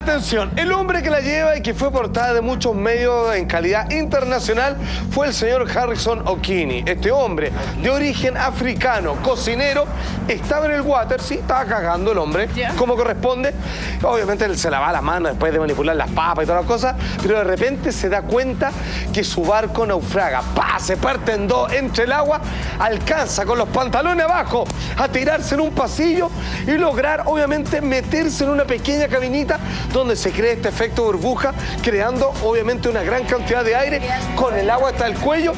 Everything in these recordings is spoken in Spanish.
Atención, el hombre que la lleva y que fue portada de muchos medios en calidad internacional fue el señor Harrison O'Keefe. Este hombre de origen africano, cocinero, estaba en el water, sí, estaba cagando el hombre, como corresponde. Obviamente él se lava las manos después de manipular las papas y todas las cosas, pero de repente se da cuenta que su barco naufraga. ¡Pah! Se parte en dos entre el agua, alcanza con los pantalones abajo a tirarse en un pasillo y lograr, obviamente, meterse en una pequeña cabinita donde se crea este efecto burbuja, creando obviamente una gran cantidad de aire con el agua hasta el cuello.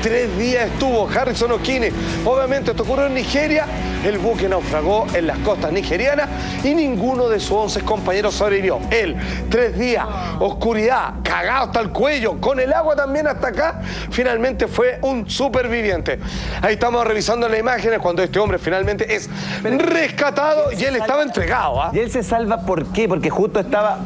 3 días estuvo Harrison O'Keefe. Obviamente esto ocurrió en Nigeria. El buque naufragó en las costas nigerianas y ninguno de sus 11 compañeros sobrevivió. Él, 3 días, oscuridad, cagado hasta el cuello, con el agua también hasta acá, finalmente fue un superviviente. Ahí estamos revisando las imágenes cuando este hombre finalmente es rescatado y él estaba entregado. ¿Ah? Y él se salva, ¿por qué? Porque justo estaba...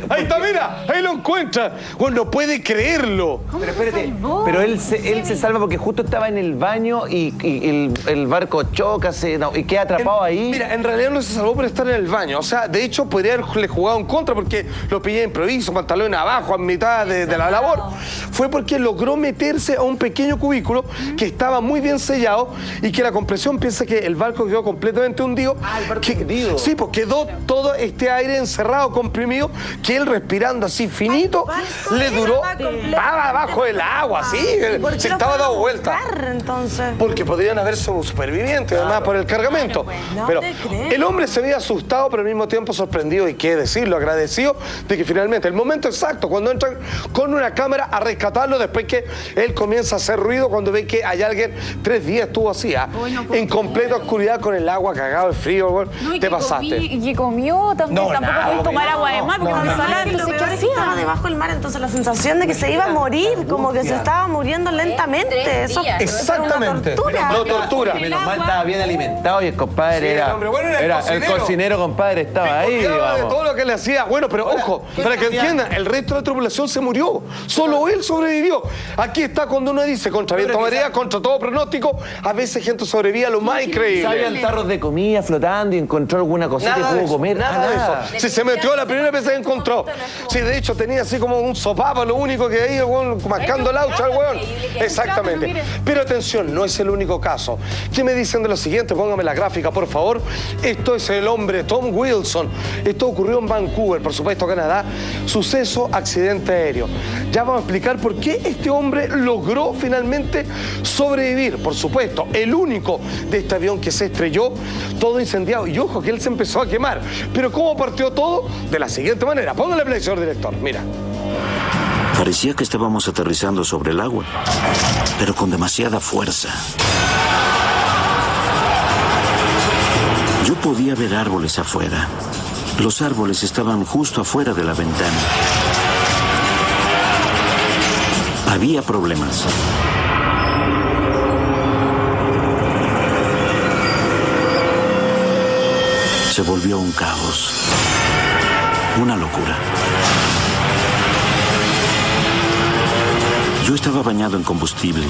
Ahí está, mira, ahí lo encuentra. Bueno, no puede creerlo. Pero espérate, pero él se salva porque justo estaba en el baño y el barco choca, y queda atrapado ahí. Mira, en realidad no se salvó por estar en el baño. O sea, de hecho, podría haberle jugado en contra porque lo pillé de improviso, pantalón abajo, a mitad de la labor. Fue porque logró meterse a un pequeño cubículo que estaba muy bien sellado y que la compresión piensa que el barco quedó completamente hundido. Ah, el barco hundido. Sí, pues quedó todo este aire encerrado, comprimido, que él respirando así finito, le duró. Estaba abajo del agua, sí. Se estaba dando vuelta. Entonces? Porque podrían haber sido supervivientes, además, por el cargamento. No pero te creo. el hombre se veía asustado, pero al mismo tiempo sorprendido, y qué decirlo, agradecido de que finalmente, el momento exacto, cuando entran con una cámara a rescatarlo, después que él comienza a hacer ruido, cuando ve que hay alguien, 3 días estuvo así, en completa oscuridad, con el agua cagado de frío, te pasaste. ¿Y que comió? Tampoco podés tomar agua de mar porque no salada. Entonces, ¿qué hacía? Estaba debajo del mar, entonces la sensación de que se iba a morir, como que se estaba muriendo lentamente. Eso Exactamente. era una tortura. No, tortura. Menos mal estaba bien alimentado y el compadre Sí, era... hombre, bueno, era el el cocinero, compadre, estaba ahí, Picoteaba de digamos. todo lo que le hacía. Bueno, pero ojo, para que entiendan, el resto de la tripulación se murió. Solo él sobrevivió. Aquí está cuando uno dice contra viento marea, contra todo pronóstico, a veces gente sobrevive a lo más increíble. Habían tarros de comida flotando y encontró alguna cosita Nada que de pudo eso, comer. nada de eso. Si se metió la primera vez que encontró. Si de hecho tenía así como un sopapo, lo único que ahí, mascando laucha al hueón. Exactamente. Pero atención, no es el único caso. ¿Qué me dicen de lo siguiente? Póngame la gráfica, por favor. Esto es el hombre Tom Wilson. Esto ocurrió en Vancouver, por supuesto, Canadá. Suceso, accidente aéreo. Ya vamos a explicar por qué este hombre logró finalmente sobrevivir. Por supuesto, el único de este avión que se estrelló, todo incendiado. Y ojo, que él se empezó a quemar. Pero ¿cómo partió todo? De la siguiente manera. Póngale play, señor director. Mira. Parecía que estábamos aterrizando sobre el agua, pero con demasiada fuerza. Yo podía ver árboles afuera. Los árboles estaban justo afuera de la ventana. Había problemas. Se volvió un caos. Una locura. Yo estaba bañado en combustible.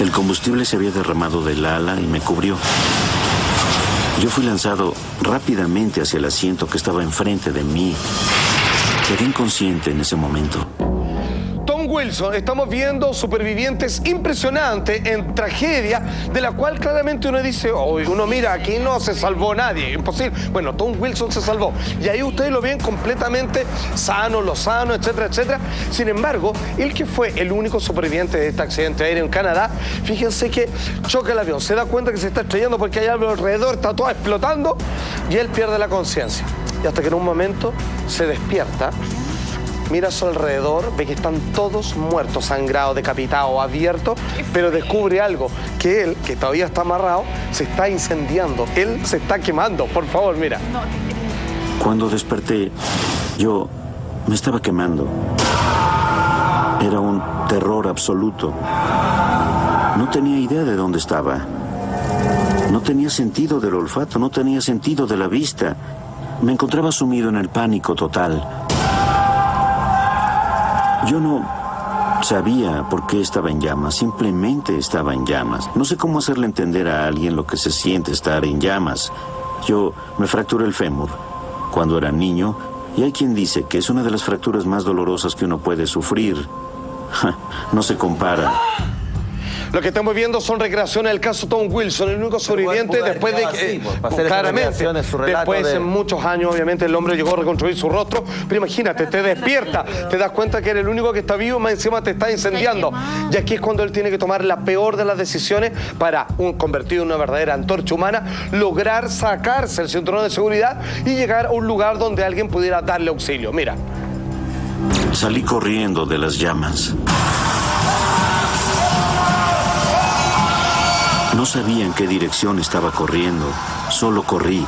El combustible se había derramado del ala y me cubrió. Yo fui lanzado rápidamente hacia el asiento que estaba enfrente de mí. Quedé inconsciente en ese momento. Tom Wilson, estamos viendo supervivientes impresionantes en tragedia, de la cual claramente uno dice, uno mira, aquí no se salvó nadie, imposible. Bueno, Tom Wilson se salvó. Y ahí ustedes lo ven completamente sano, lozano, etcétera, etcétera. Sin embargo, él que fue el único superviviente de este accidente aéreo en Canadá, fíjense que choca el avión, se da cuenta que se está estrellando porque hay algo alrededor, está todo explotando, y él pierde la conciencia. Y hasta que en un momento se despierta, mira a su alrededor, ve que están todos muertos, sangrados, decapitados, abiertos, pero descubre algo, que él, que todavía está amarrado, se está incendiando. Él se está quemando. Por favor, mira. Cuando desperté, yo me estaba quemando. Era un terror absoluto. No tenía idea de dónde estaba. No tenía sentido del olfato, no tenía sentido de la vista. Me encontraba sumido en el pánico total. Yo no sabía por qué estaba en llamas, simplemente estaba en llamas. No sé cómo hacerle entender a alguien lo que se siente estar en llamas. Yo me fracturé el fémur cuando era niño Y hay quien dice que es una de las fracturas más dolorosas que uno puede sufrir. No se compara. Lo que estamos viendo son recreaciones del caso Tom Wilson, el único sobreviviente después de que, claramente, después de muchos años, obviamente, el hombre llegó a reconstruir su rostro, pero imagínate, te despierta, te das cuenta que eres el único que está vivo, más encima te está incendiando. Y aquí es cuando él tiene que tomar la peor de las decisiones para, convertido en una verdadera antorcha humana, lograr sacarse el cinturón de seguridad y llegar a un lugar donde alguien pudiera darle auxilio. Mira. Salí corriendo de las llamas. No sabía en qué dirección estaba corriendo, solo corrí.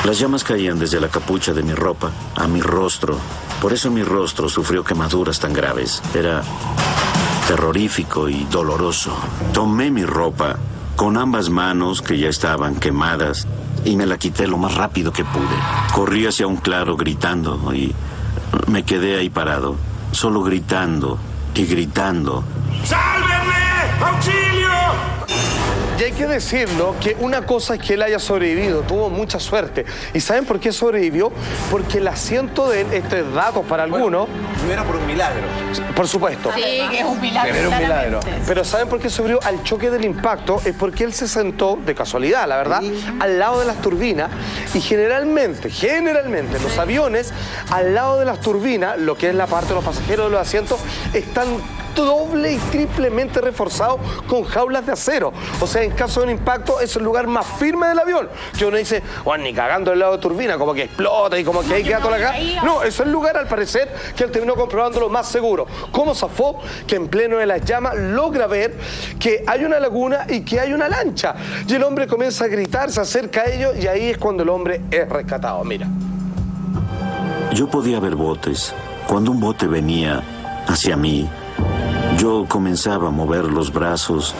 Las llamas caían desde la capucha de mi ropa a mi rostro. Por eso mi rostro sufrió quemaduras tan graves. Era terrorífico y doloroso. Tomé mi ropa con ambas manos que ya estaban quemadas y me la quité lo más rápido que pude. Corrí hacia un claro gritando y me quedé ahí parado, solo gritando y gritando. ¡Sálvenme! ¡Auxilio! Y hay que decirlo, que una cosa es que él haya sobrevivido, tuvo mucha suerte. ¿Y saben por qué sobrevivió? Porque el asiento de él, esto es datos para algunos... Primero por un milagro. Por supuesto. Sí, que es un milagro. Pero era un milagro. Pero ¿saben por qué sobrevivió al choque del impacto? Es porque él se sentó, de casualidad, la verdad, al lado de las turbinas. Y generalmente, los aviones, al lado de las turbinas, lo que es la parte de los pasajeros de los asientos, están doble y triplemente reforzado con jaulas de acero. O sea, en caso de un impacto es el lugar más firme del avión. Que uno dice, bueno, ni cagando el lado de turbina, como que explota y como que ahí queda toda la caja. No, es el lugar, al parecer, que él terminó comprobando lo más seguro. ¿Cómo zafó? Que en pleno de las llamas logra ver que hay una laguna y que hay una lancha. Y el hombre comienza a gritar, se acerca a ellos y ahí es cuando el hombre es rescatado. Mira. Yo podía ver botes. Cuando un bote venía hacia mí, yo comenzaba a mover los brazos,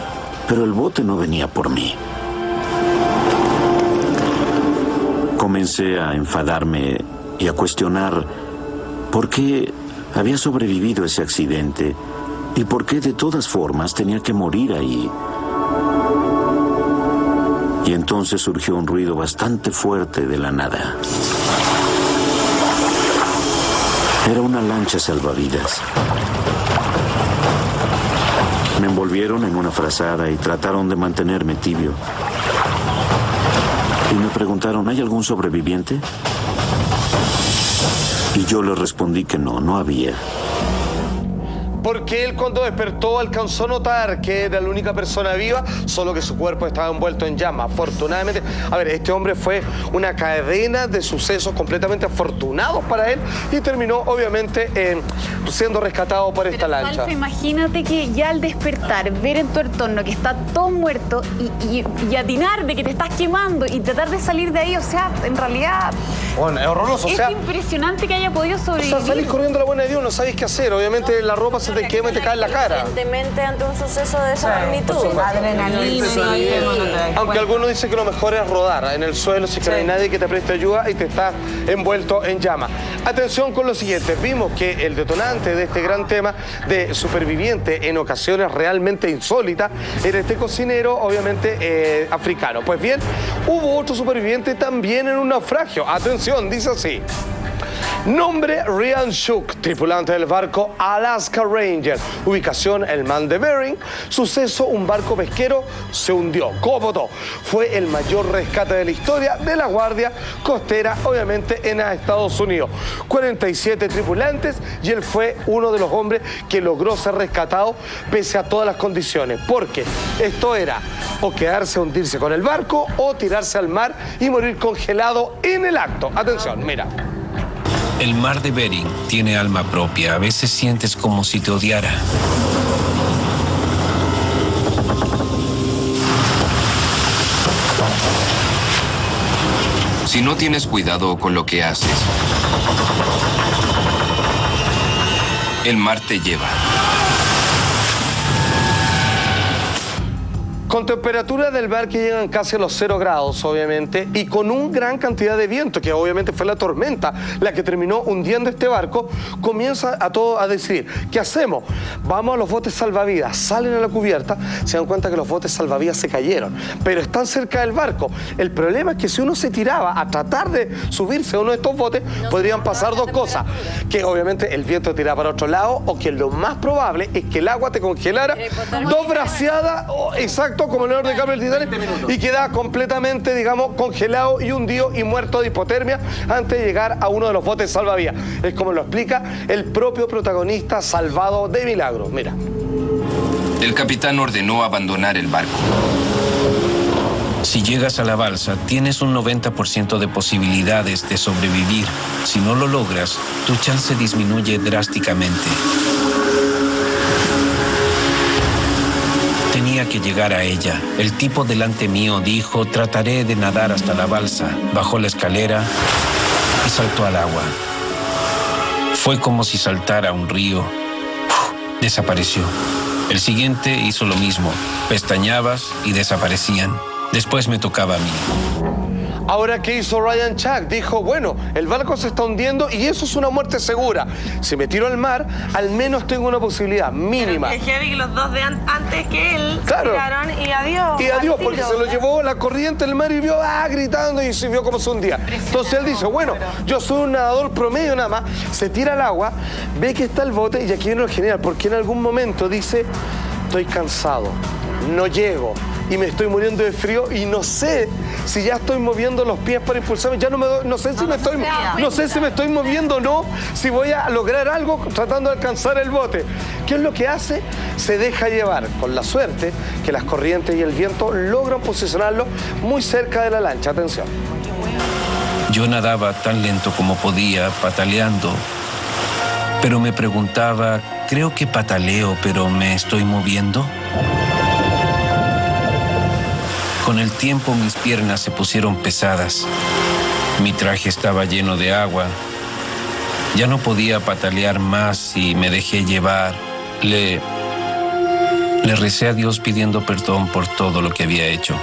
pero el bote no venía por mí. Comencé a enfadarme y a cuestionar por qué había sobrevivido ese accidente y por qué de todas formas tenía que morir ahí. Y entonces surgió un ruido bastante fuerte de la nada. Era una lancha salvavidas. Me envolvieron en una frazada y trataron de mantenerme tibio. Y me preguntaron, ¿hay algún sobreviviente? Y yo les respondí que no había. Porque él, cuando despertó, alcanzó a notar que era la única persona viva, solo que su cuerpo estaba envuelto en llamas. Afortunadamente, a ver, este hombre fue una cadena de sucesos completamente afortunados para él y terminó, obviamente, siendo rescatado por esta lancha. Alfa, imagínate que ya al despertar, ver en tu entorno que está todo muerto y atinar de que te estás quemando y tratar de salir de ahí, o sea, en realidad... Bueno, es horroroso, es impresionante que haya podido sobrevivir. O sea, salís corriendo a la buena de Dios, no sabéis qué hacer. Obviamente la ropa se te quema y te cae en la cara. Evidentemente ante un suceso de esa magnitud. Aunque algunos dicen que lo mejor es rodar en el suelo si que no hay nadie que te preste ayuda y te está envuelto en llamas. Atención con lo siguiente. Vimos que el detonante de este gran tema de superviviente en ocasiones realmente insólitas era este cocinero, obviamente, africano. Pues bien, hubo otro superviviente también en un naufragio. Atención, dice así. Nombre Ryan Shook, tripulante del barco Alaska Ranger. Ubicación el Mar de Bering. Suceso, un barco pesquero se hundió. Cómodo. Fue el mayor rescate de la historia de la Guardia Costera, obviamente en Estados Unidos. 47 tripulantes y él fue uno de los hombres que logró ser rescatado pese a todas las condiciones. Porque esto era o quedarse a hundirse con el barco o tirarse al mar y morir congelado en el acto. Atención, mira. El mar de Bering tiene alma propia. A veces sientes como si te odiara. Si no tienes cuidado con lo que haces, el mar te lleva. Con temperaturas del mar que llegan casi a los 0 grados, obviamente, y con una gran cantidad de viento, que obviamente fue la tormenta la que terminó hundiendo este barco, comienza a todo a decir, ¿qué hacemos? Vamos a los botes salvavidas, salen a la cubierta, se dan cuenta que los botes salvavidas se cayeron, pero están cerca del barco. El problema es que si uno se tiraba a tratar de subirse a uno de estos botes, podrían pasar dos cosas, que obviamente el viento tiraba para otro lado, o que lo más probable es que el agua te congelara, dos braceadas, exacto, como Leonardo DiCaprio del Titanic, y queda completamente, digamos, congelado y hundido y muerto de hipotermia antes de llegar a uno de los botes salvavidas. Es como lo explica el propio protagonista salvado de milagro. Mira. El capitán ordenó abandonar el barco. Si llegas a la balsa, tienes un 90% de posibilidades de sobrevivir. Si no lo logras, tu chance disminuye drásticamente. Tenía que llegar a ella. El tipo delante mío dijo, trataré de nadar hasta la balsa. Bajó la escalera y saltó al agua. Fue como si saltara a un río. Desapareció. El siguiente hizo lo mismo. Pestañeabas y desaparecían. Después me tocaba a mí. Ahora, ¿qué hizo Ryan Chuck? Dijo, bueno, el barco se está hundiendo y eso es una muerte segura. Si me tiro al mar, al menos tengo una posibilidad mínima. Pero es heavy que los dos de antes que él Claro. tiraron y adiós. Y adiós, al porque tiro. se lo llevó la corriente del mar y vio gritando y se vio cómo se hundía. Entonces él dice, bueno, yo soy un nadador promedio nada más, se tira al agua, ve que está el bote y aquí viene lo genial, porque en algún momento dice, estoy cansado, no llego y me estoy muriendo de frío y no sé si ya estoy moviendo los pies para impulsarme, ya no sé si me estoy moviendo o no, si voy a lograr algo tratando de alcanzar el bote. ¿Qué es lo que hace? Se deja llevar, con la suerte que las corrientes y el viento logran posicionarlo muy cerca de la lancha. Atención. Yo nadaba tan lento como podía, pataleando. Pero me preguntaba, creo que pataleo, pero ¿me estoy moviendo? Con el tiempo mis piernas se pusieron pesadas. Mi traje estaba lleno de agua. Ya no podía patalear más y me dejé llevar. Le recé a Dios pidiendo perdón por todo lo que había hecho.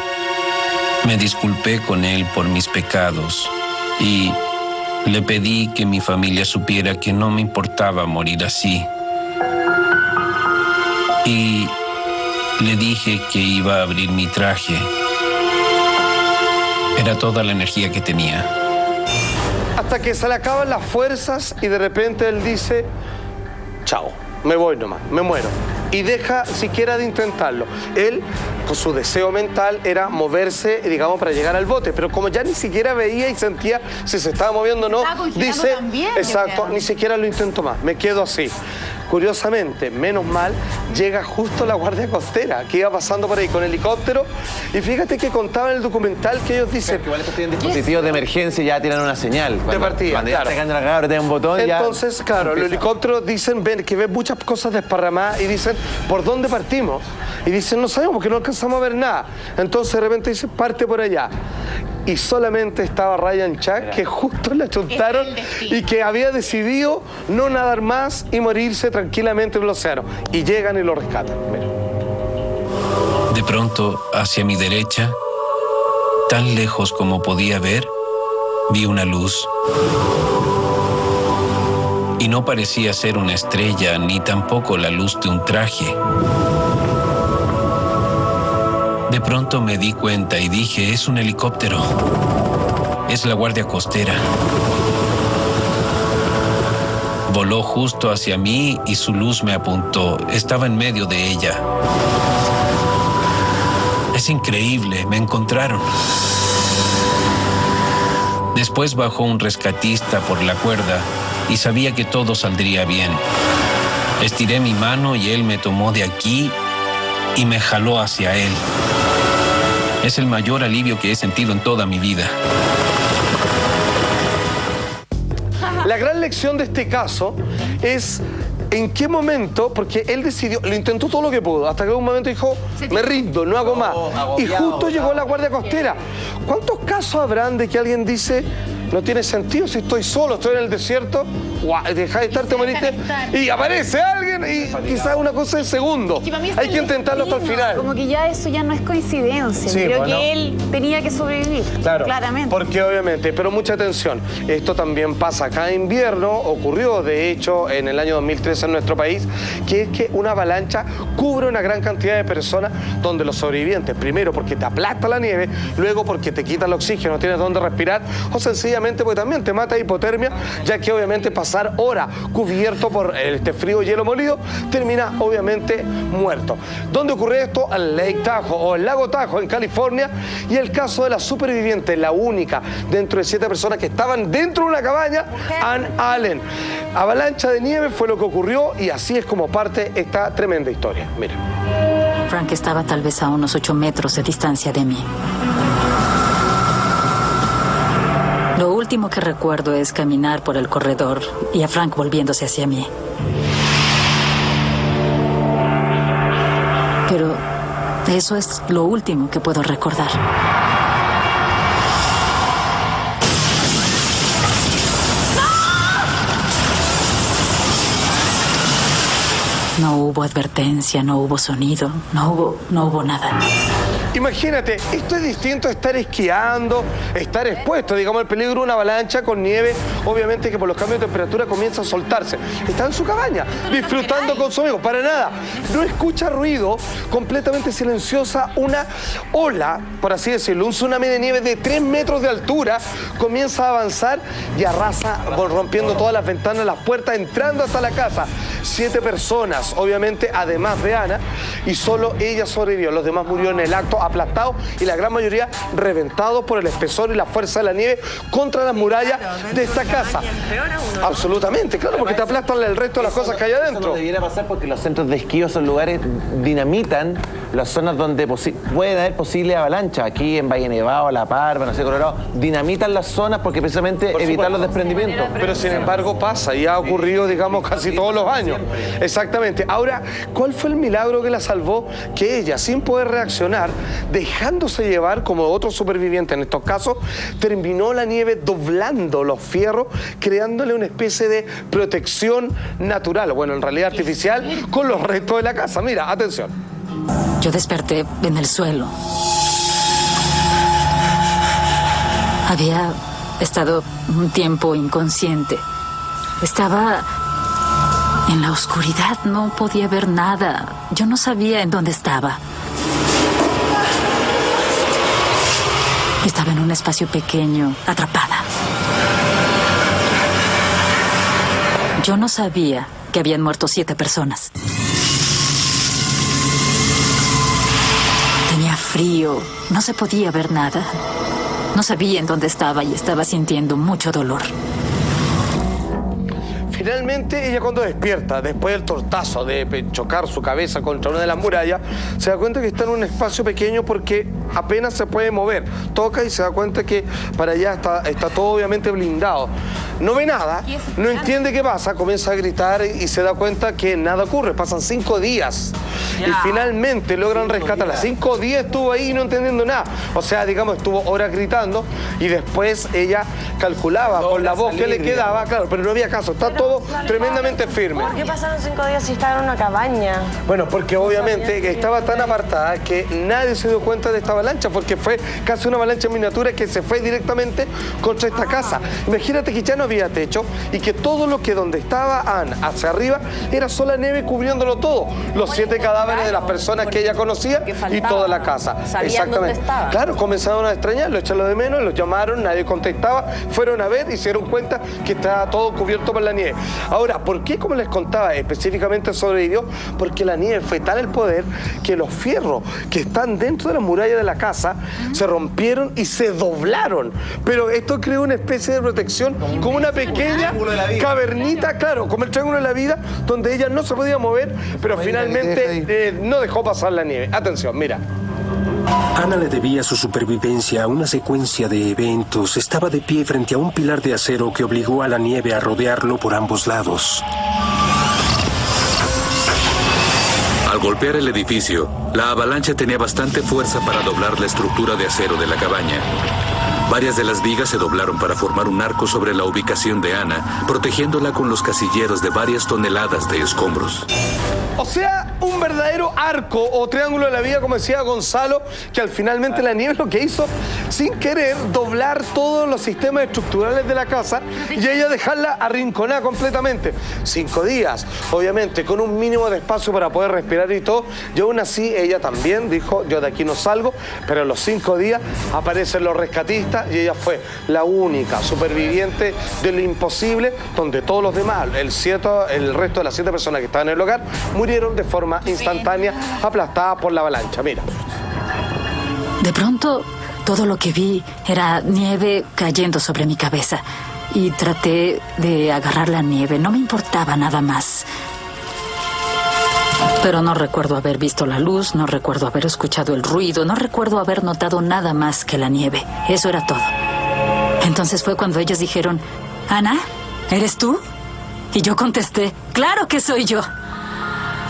Me disculpé con Él por mis pecados y le pedí que mi familia supiera que no me importaba morir así. Y le dije que iba a abrir mi traje. Era toda la energía que tenía. Hasta que se le acaban las fuerzas y de repente él dice, chao, me voy nomás, me muero. Y deja siquiera de intentarlo. Él, con su deseo mental, era moverse, digamos, para llegar al bote. Pero como ya ni siquiera veía y sentía si se estaba moviendo o no, Estaba congelado dice, también, yo exacto, creo. ni siquiera lo intento más, me quedo así. Curiosamente, menos mal, llega justo la Guardia Costera, que iba pasando por ahí con helicóptero. Y fíjate que contaba en el documental que ellos dicen... Igual estos tienen dispositivos de emergencia y ya tiran una señal. partida, Cuando ya claro. está cagando la cagada, apretan un botón y ya... Entonces, claro, los helicópteros dicen que ven muchas cosas desparramadas y dicen, ¿por dónde partimos? Y dicen, no sabemos porque no alcanzamos a ver nada. Entonces de repente dicen, parte por allá. Y solamente estaba Ryan Chuck, que justo le achuntaron Es el destino. y que había decidido no nadar más y morirse tranquilamente en el océano. Y llegan y lo rescatan. Mira. De pronto, hacia mi derecha, tan lejos como podía ver, vi una luz. Y no parecía ser una estrella, ni tampoco la luz de un traje. De pronto me di cuenta y dije, es un helicóptero. Es la Guardia Costera. Voló justo hacia mí y su luz me apuntó. Estaba en medio de ella. Es increíble, me encontraron. Después bajó un rescatista por la cuerda y sabía que todo saldría bien. Estiré mi mano y él me tomó de aquí y me jaló hacia él. Es el mayor alivio que he sentido en toda mi vida. La gran lección de este caso es en qué momento, porque él decidió, lo intentó todo lo que pudo, hasta que en un momento dijo, me rindo, no hago más. Y justo llegó la Guardia Costera. ¿Cuántos casos habrán de que alguien dice, no tiene sentido si estoy solo, estoy en el desierto, deja de estar, te moriste, y aparece alguien y quizás una cosa de segundo. Hay que intentarlo hasta el final. Como que ya eso ya no es coincidencia. Sí, Creo bueno, que él tenía que sobrevivir. Claro, claramente. porque obviamente, pero mucha atención, esto también pasa cada invierno, ocurrió de hecho en el año 2013 en nuestro país, que es que una avalancha cubre una gran cantidad de personas donde los sobrevivientes, primero porque te aplasta la nieve, luego porque te quita el oxígeno, no tienes dónde respirar, o sencillamente porque también te mata hipotermia, ya que obviamente pasar horas cubierto por este frío hielo molido, termina obviamente muerto. ¿Dónde ocurre esto? En Lake Tahoe o el lago Tahoe en California, y el caso de la superviviente, la única dentro de 7 personas que estaban dentro de una cabaña, Ann Allen. Avalancha de nieve fue lo que ocurrió y así es como parte esta tremenda historia. Mira. Frank estaba tal vez a unos 8 metros de distancia de mí. Lo último que recuerdo es caminar por el corredor y a Frank volviéndose hacia mí. Pero eso es lo último que puedo recordar. No hubo advertencia, no hubo sonido, no hubo nada. Imagínate, esto es distinto a estar esquiando, estar expuesto, digamos, al peligro de una avalancha con nieve, obviamente que por los cambios de temperatura comienza a soltarse. Está en su cabaña, disfrutando con sus amigos, para nada. No escucha ruido, completamente silenciosa, una ola, por así decirlo, un tsunami de nieve de 3 metros de altura, comienza a avanzar y arrasa, rompiendo todas las ventanas, las puertas, entrando hasta la casa. 7 personas, obviamente, además de Ana, y solo ella sobrevivió. Los demás murieron en el acto, aplastados, y la gran mayoría reventados por el espesor y la fuerza de la nieve contra las murallas de esta casa. Absolutamente, claro, porque te aplastan el resto de las cosas que hay adentro. Eso no debiera pasar porque los centros de esquí o esos lugares dinamitan las zonas donde pueden haber posible avalancha. Aquí en Valle Nevado, La Parva, no sé, Colorado, dinamitan las zonas porque precisamente evitar los desprendimientos. Pero sin embargo pasa y ha ocurrido, digamos, casi todos los años. Exactamente. Ahora, ¿cuál fue el milagro que la salvó? Que ella, sin poder reaccionar, dejándose llevar como otros supervivientes en estos casos, terminó la nieve doblando los fierros, creándole una especie de protección natural, bueno, en realidad artificial, con los restos de la casa. Mira, atención. Yo desperté en el suelo. Había estado un tiempo inconsciente. Estaba en la oscuridad, no podía ver nada. Yo no sabía en dónde estaba. Estaba en un espacio pequeño, atrapada. Yo no sabía que habían muerto 7 personas. Tenía frío, no se podía ver nada. No sabía en dónde estaba y estaba sintiendo mucho dolor. Finalmente, ella cuando despierta, después del tortazo de chocar su cabeza contra una de las murallas, se da cuenta que está en un espacio pequeño porque apenas se puede mover. Toca y se da cuenta que para allá está todo obviamente blindado. No ve nada, no entiende qué pasa, comienza a gritar y se da cuenta que nada ocurre. Pasan 5 días y finalmente logran rescatarla. 5 días estuvo ahí no entendiendo nada. O sea, digamos, estuvo horas gritando y después ella calculaba con la voz que le quedaba, claro, pero no había caso. Está todo tremendamente firme. ¿Por qué pasaron 5 días si estaba en una cabaña? Bueno, porque obviamente que estaba tan apartada que nadie se dio cuenta de esta avalancha, porque fue casi una avalancha en miniatura que se fue directamente contra esta casa. Imagínate que ya no había techo y que todo lo que donde estaba Ann hacia arriba era sola nieve cubriéndolo todo. Los 7 cadáveres de las personas que ella conocía y toda la casa. Exactamente. Claro, comenzaron a extrañarlo, echarlo de menos, los llamaron, nadie contestaba, fueron a ver y se dieron cuenta que estaba todo cubierto por la nieve. Ahora, ¿por qué, como les contaba, específicamente sobrevivió? Porque la nieve fue tal el poder que los fierros que están dentro de la muralla de la casa se rompieron y se doblaron. Pero esto creó una especie de protección, como una pequeña cavernita, claro, como el triángulo de la vida, donde ella no se podía mover, pero finalmente no dejó pasar la nieve. Atención, mira. Ana le debía su supervivencia a una secuencia de eventos. Estaba de pie frente a un pilar de acero que obligó a la nieve a rodearlo por ambos lados. Al golpear el edificio, la avalancha tenía bastante fuerza para doblar la estructura de acero de la cabaña. Varias de las vigas se doblaron para formar un arco sobre la ubicación de Ana, protegiéndola con los casilleros de varias toneladas de escombros. O sea, un verdadero arco o triángulo de la vida, como decía Gonzalo, que al finalmente la nieve lo que hizo, sin querer, doblar todos los sistemas estructurales de la casa y ella dejarla arrinconada completamente. 5 días, obviamente, con un mínimo de espacio para poder respirar y todo, y aún así ella también dijo, yo de aquí no salgo, pero a los 5 días aparecen los rescatistas y ella fue la única superviviente de lo imposible, donde todos los demás, el resto de las 7 personas que estaban en el hogar, murieron de forma instantánea, aplastadas por la avalancha. Mira. De pronto, todo lo que vi era nieve cayendo sobre mi cabeza. Y traté de agarrar la nieve. No me importaba nada más. Pero no recuerdo haber visto la luz, no recuerdo haber escuchado el ruido, no recuerdo haber notado nada más que la nieve. Eso era todo. Entonces fue cuando ellos dijeron, Ana, ¿eres tú? Y yo contesté, claro que soy yo.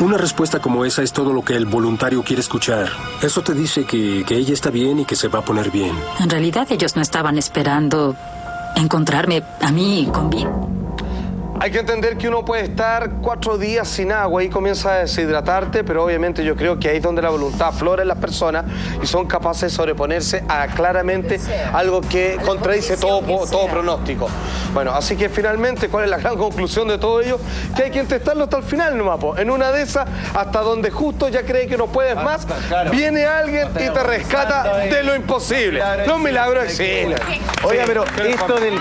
Una respuesta como esa es todo lo que el voluntario quiere escuchar. Eso te dice que ella está bien y que se va a poner bien. En realidad ellos no estaban esperando encontrarme a mí con vida. Hay que entender que uno puede estar 4 días sin agua y comienza a deshidratarte, pero obviamente yo creo que ahí es donde la voluntad aflora en las personas y son capaces de sobreponerse a claramente algo que contradice todo pronóstico. Bueno, así que finalmente, ¿cuál es la gran conclusión de todo ello? Que hay que intentarlo hasta el final, nomás, po. En una de esas, hasta donde justo ya cree que no puedes más, viene alguien y te rescata de lo imposible. Los milagros existen. Oiga, pero esto del